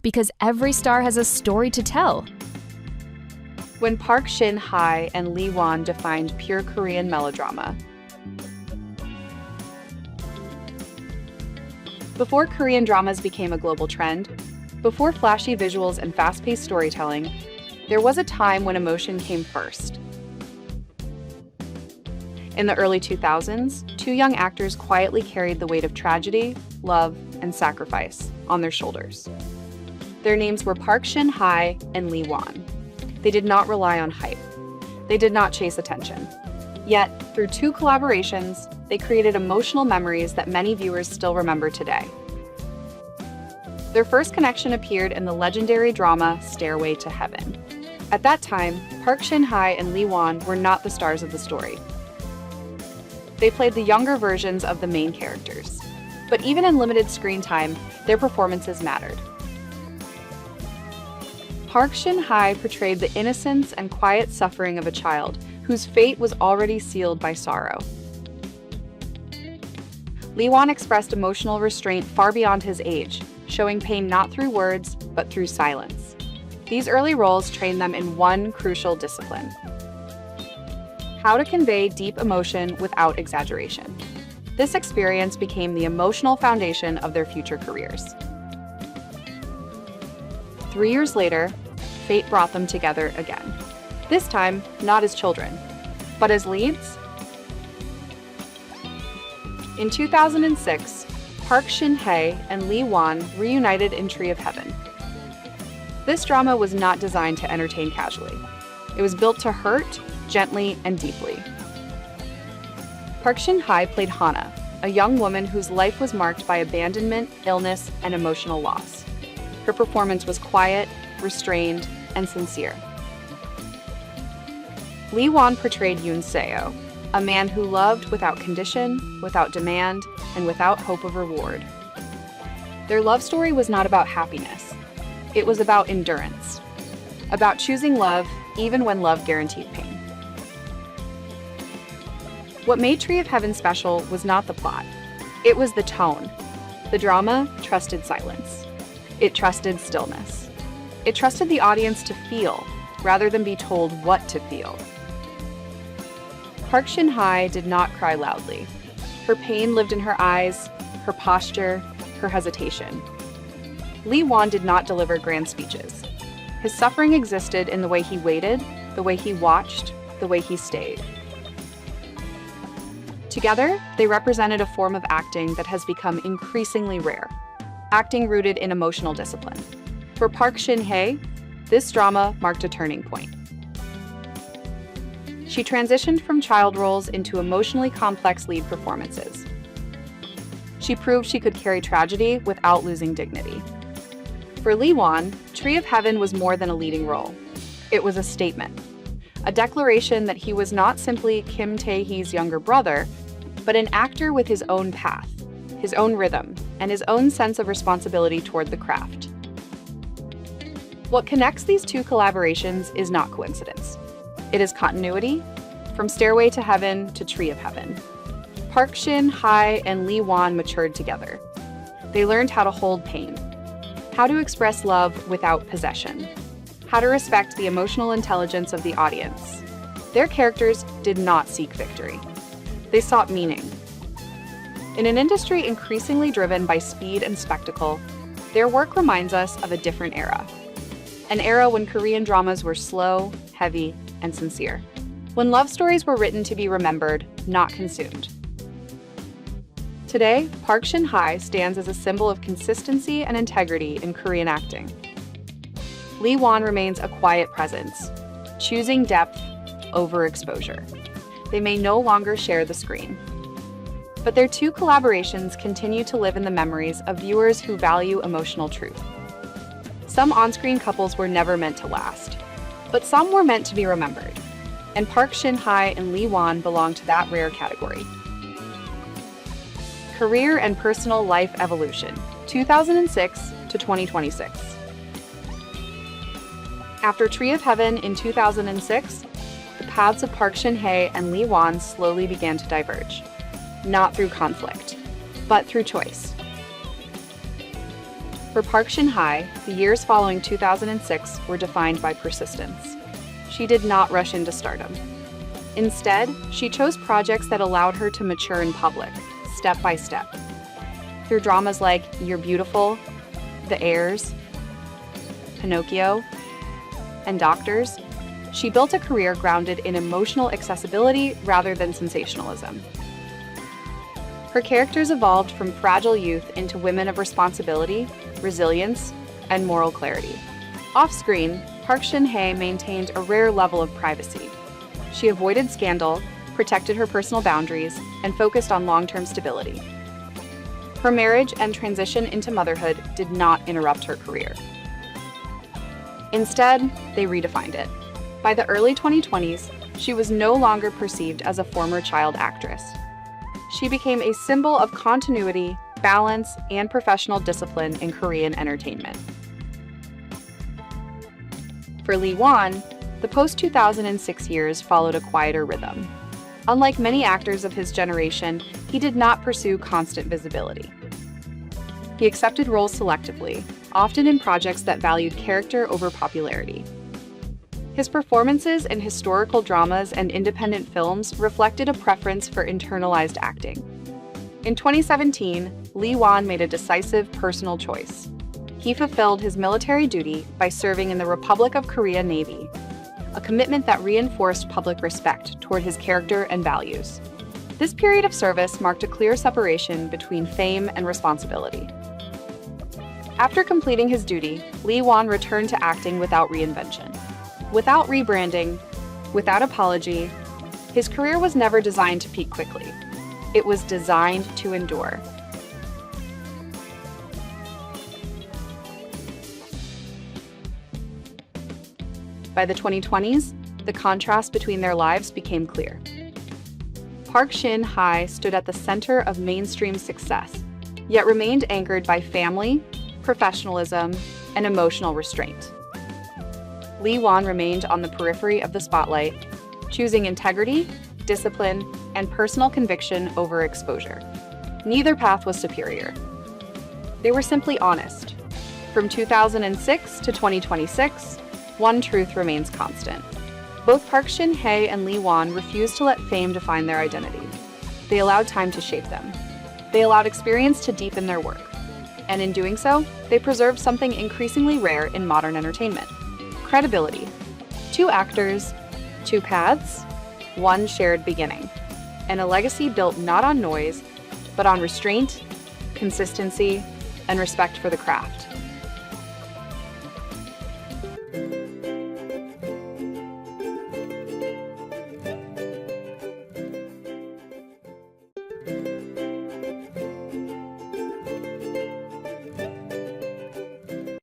because every star has a story to tell. When Park Shin hye and Lee Won defined pure Korean melodrama. Before Korean dramas became a global trend, before flashy visuals and fast-paced storytelling, there was a time when emotion came first. In the early 2000s, two young actors quietly carried the weight of tragedy, love, and sacrifice on their shoulders. Their names were Park Shin hye and Lee Won. They did not rely on hype. They did not chase attention. Yet, through two collaborations, they created emotional memories that many viewers still remember today. Their first connection appeared in the legendary drama Stairway to Heaven. At that time, Park Shin hye and Lee Won were not the stars of the story. They played the younger versions of the main characters. But even in limited screen time, their performances mattered. Park Shin hye portrayed the innocence and quiet suffering of a child whose fate was already sealed by sorrow. Lee Won expressed emotional restraint far beyond his age, showing pain not through words, but through silence. These early roles trained them in one crucial discipline: how to convey deep emotion without exaggeration. This experience became the emotional foundation of their future careers. 3 years later, fate brought them together again. This time, not as children, but as leads. In 2006, Park Shin hye and Lee Won reunited in Tree of Heaven. This drama was not designed to entertain casually. It was built to hurt, gently and deeply. Park Shin hye played Hana, a young woman whose life was marked by abandonment, illness, and emotional loss. Her performance was quiet, restrained, and sincere. Lee Won portrayed Yoon Seo, a man who loved without condition, without demand, and without hope of reward. Their love story was not about happiness. It was about endurance, about choosing love even when love guaranteed pain. What made Tree of Heaven special was not the plot. It was the tone. The drama trusted silence. It trusted stillness. It trusted the audience to feel, rather than be told what to feel. Park Shin hye did not cry loudly. Her pain lived in her eyes, her posture, her hesitation. Lee Won did not deliver grand speeches. His suffering existed in the way he waited, the way he watched, the way he stayed. Together, they represented a form of acting that has become increasingly rare, acting rooted in emotional discipline. For Park Shin hye, this drama marked a turning point. She transitioned from child roles into emotionally complex lead performances. She proved she could carry tragedy without losing dignity. For Lee Won, Tree of Heaven was more than a leading role. It was a statement, a declaration that he was not simply Kim Tae-hee's younger brother, but an actor with his own path, his own rhythm, and his own sense of responsibility toward the craft. What connects these two collaborations is not coincidence. It is continuity, from Stairway to Heaven to Tree of Heaven. Park Shin hye and Lee Won matured together. They learned how to hold pain, how to express love without possession, how to respect the emotional intelligence of the audience. Their characters did not seek victory. They sought meaning. In an industry increasingly driven by speed and spectacle, their work reminds us of a different era. An era when Korean dramas were slow, heavy, and sincere. When love stories were written to be remembered, not consumed. Today, Park Shin hye stands as a symbol of consistency and integrity in Korean acting. Lee Won remains a quiet presence, choosing depth over exposure. They may no longer share the screen. But their two collaborations continue to live in the memories of viewers who value emotional truth. Some on-screen couples were never meant to last, but some were meant to be remembered. And Park Shin hye and Lee Won belong to that rare category. Career and personal life evolution, 2006 to 2026. After Tree of Heaven in 2006, the paths of Park Shin hye and Lee Won slowly began to diverge. Not through conflict, but through choice. For Park Shin hye, the years following 2006 were defined by persistence. She did not rush into stardom. Instead, she chose projects that allowed her to mature in public, step by step. Through dramas like You're Beautiful, The Heirs, Pinocchio, and Doctors, she built a career grounded in emotional accessibility rather than sensationalism. Her characters evolved from fragile youth into women of responsibility, resilience, and moral clarity. Off-screen, Park Shin hye maintained a rare level of privacy. She avoided scandal, protected her personal boundaries, and focused on long-term stability. Her marriage and transition into motherhood did not interrupt her career. Instead, they redefined it. By the early 2020s, she was no longer perceived as a former child actress. She became a symbol of continuity, balance, and professional discipline in Korean entertainment. For Lee Won, the post-2006 years followed a quieter rhythm. Unlike many actors of his generation, he did not pursue constant visibility. He accepted roles selectively, often in projects that valued character over popularity. His performances in historical dramas and independent films reflected a preference for internalized acting. In 2017, Lee Won made a decisive personal choice. He fulfilled his military duty by serving in the Republic of Korea Navy, a commitment that reinforced public respect toward his character and values. This period of service marked a clear separation between fame and responsibility. After completing his duty, Lee Won returned to acting without reinvention. Without rebranding, without apology, his career was never designed to peak quickly. It was designed to endure. By the 2020s, the contrast between their lives became clear. Park Shin hye stood at the center of mainstream success, yet remained anchored by family, professionalism, and emotional restraint. Lee Won remained on the periphery of the spotlight, choosing integrity, discipline, and personal conviction over exposure. Neither path was superior. They were simply honest. From 2006 to 2026, one truth remains constant. Both Park Shin hye and Lee Won refused to let fame define their identity. They allowed time to shape them. They allowed experience to deepen their work. And in doing so, they preserved something increasingly rare in modern entertainment: credibility. Two actors, two paths, one shared beginning, and a legacy built not on noise, but on restraint, consistency, and respect for the craft.